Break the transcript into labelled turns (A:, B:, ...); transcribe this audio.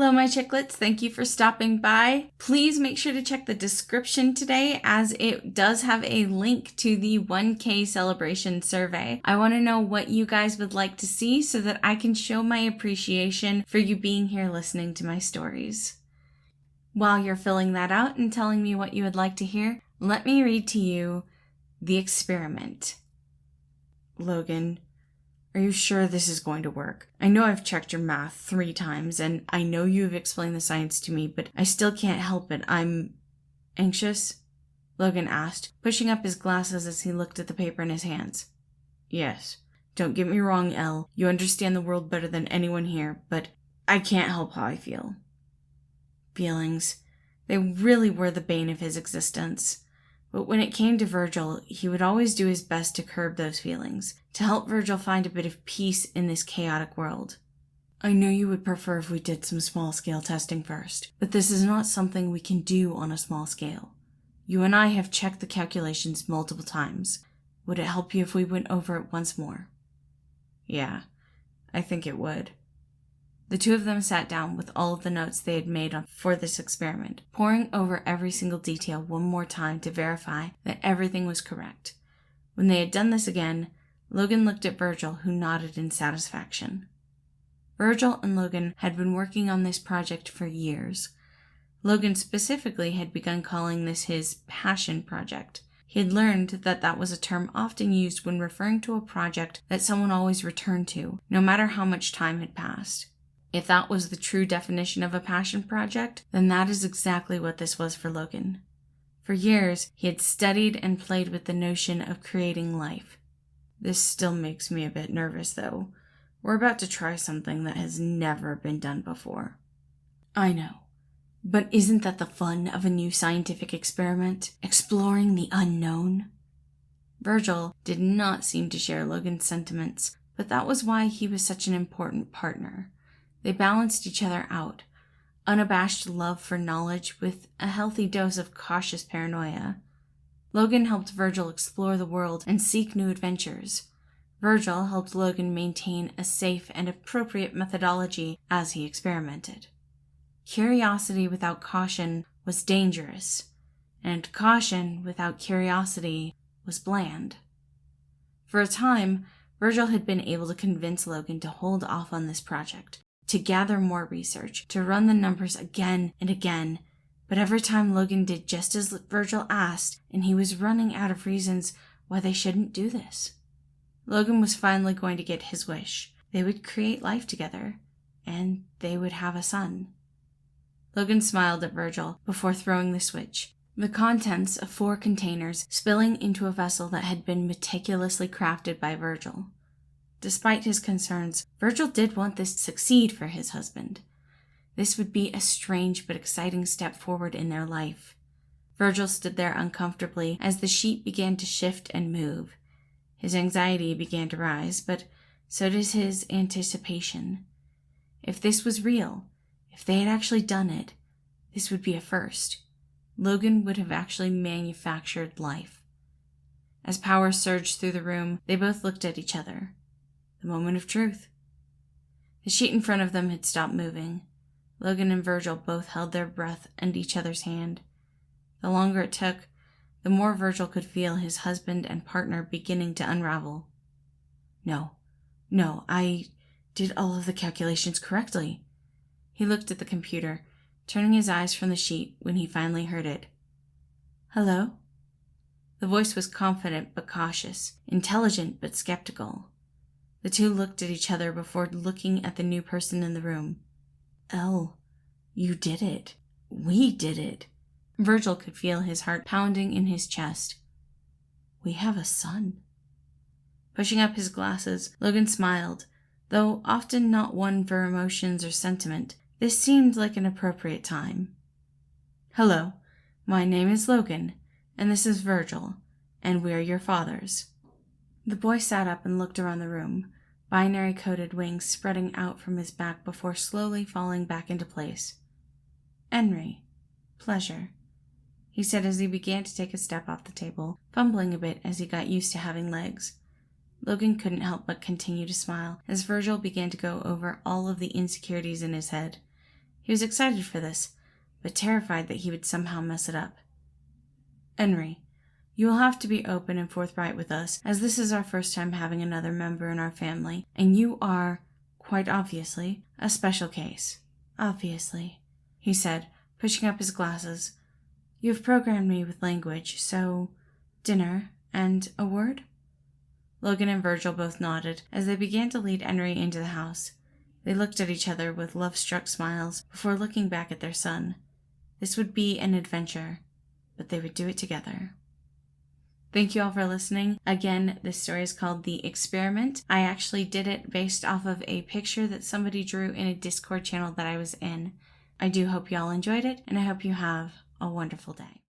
A: Hello, my chicklets. Thank you for stopping by. Please make sure to check the description today as it does have a link to the 1K celebration survey. I want to know what you guys would like to see so that I can show my appreciation for you being here listening to my stories. While you're filling that out and telling me what you would like to hear, let me read to you The Experiment. Logan, are you sure this is going to work? I know I've checked your math 3 times, and I know you've explained the science to me, but I still can't help it. I'm anxious? Logan asked, pushing up his glasses as he looked at the paper in his hands. Yes. Don't get me wrong, Elle. You understand the world better than anyone here, but I can't help how I feel. Feelings. They really were the bane of his existence. But when it came to Virgil, he would always do his best to curb those feelings, to help Virgil find a bit of peace in this chaotic world. I know you would prefer if we did some small-scale testing first, but this is not something we can do on a small scale. You and I have checked the calculations multiple times. Would it help you if we went over it once more? Yeah, I think it would. The two of them sat down with all of the notes they had made for this experiment, poring over every single detail one more time to verify that everything was correct. When they had done this again, Logan looked at Virgil, who nodded in satisfaction. Virgil and Logan had been working on this project for years. Logan specifically had begun calling this his passion project. He had learned that that was a term often used when referring to a project that someone always returned to, no matter how much time had passed. If that was the true definition of a passion project, then that is exactly what this was for Logan. For years, he had studied and played with the notion of creating life. This still makes me a bit nervous, though. We're about to try something that has never been done before. I know. But isn't that the fun of a new scientific experiment? Exploring the unknown? Virgil did not seem to share Logan's sentiments, but that was why he was such an important partner. They balanced each other out, unabashed love for knowledge with a healthy dose of cautious paranoia. Logan helped Virgil explore the world and seek new adventures. Virgil helped Logan maintain a safe and appropriate methodology as he experimented. Curiosity without caution was dangerous, and caution without curiosity was bland. For a time, Virgil had been able to convince Logan to hold off on this project, to gather more research, to run the numbers again and again, but every time Logan did just as Virgil asked, and he was running out of reasons why they shouldn't do this. Logan was finally going to get his wish. They would create life together, and they would have a son. Logan smiled at Virgil before throwing the switch, the contents of 4 containers spilling into a vessel that had been meticulously crafted by Virgil. Despite his concerns, Virgil did want this to succeed for his husband. This would be a strange but exciting step forward in their life. Virgil stood there uncomfortably as the sheet began to shift and move. His anxiety began to rise, but so did his anticipation. If this was real, if they had actually done it, this would be a first. Logan would have actually manufactured life. As power surged through the room, they both looked at each other. The moment of truth. The sheet in front of them had stopped moving. Logan and Virgil both held their breath and each other's hand. The longer it took, the more Virgil could feel his husband and partner beginning to unravel. No, I did all of the calculations correctly. He looked at the computer, turning his eyes from the sheet when he finally heard it. Hello? The voice was confident but cautious, intelligent but skeptical. The two looked at each other before looking at the new person in the room. Elle, you did it. We did it. Virgil could feel his heart pounding in his chest. We have a son. Pushing up his glasses, Logan smiled, though often not one for emotions or sentiment. This seemed like an appropriate time. Hello, my name is Logan, and this is Virgil, and we're your fathers. The boy sat up and looked around the room, binary-coated wings spreading out from his back before slowly falling back into place. Henry, pleasure, he said as he began to take a step off the table, fumbling a bit as he got used to having legs. Logan couldn't help but continue to smile as Virgil began to go over all of the insecurities in his head. He was excited for this, but terrified that he would somehow mess it up. "Henry, you will have to be open and forthright with us, as this is our first time having another member in our family, and you are, quite obviously, a special case." "Obviously," he said, pushing up his glasses. "You have programmed me with language, so dinner and a word?" Logan and Virgil both nodded as they began to lead Henry into the house. They looked at each other with love-struck smiles before looking back at their son. This would be an adventure, but they would do it together. Thank you all for listening. Again, this story is called The Experiment. I actually did it based off of a picture that somebody drew in a Discord channel that I was in. I do hope you all enjoyed it, and I hope you have a wonderful day.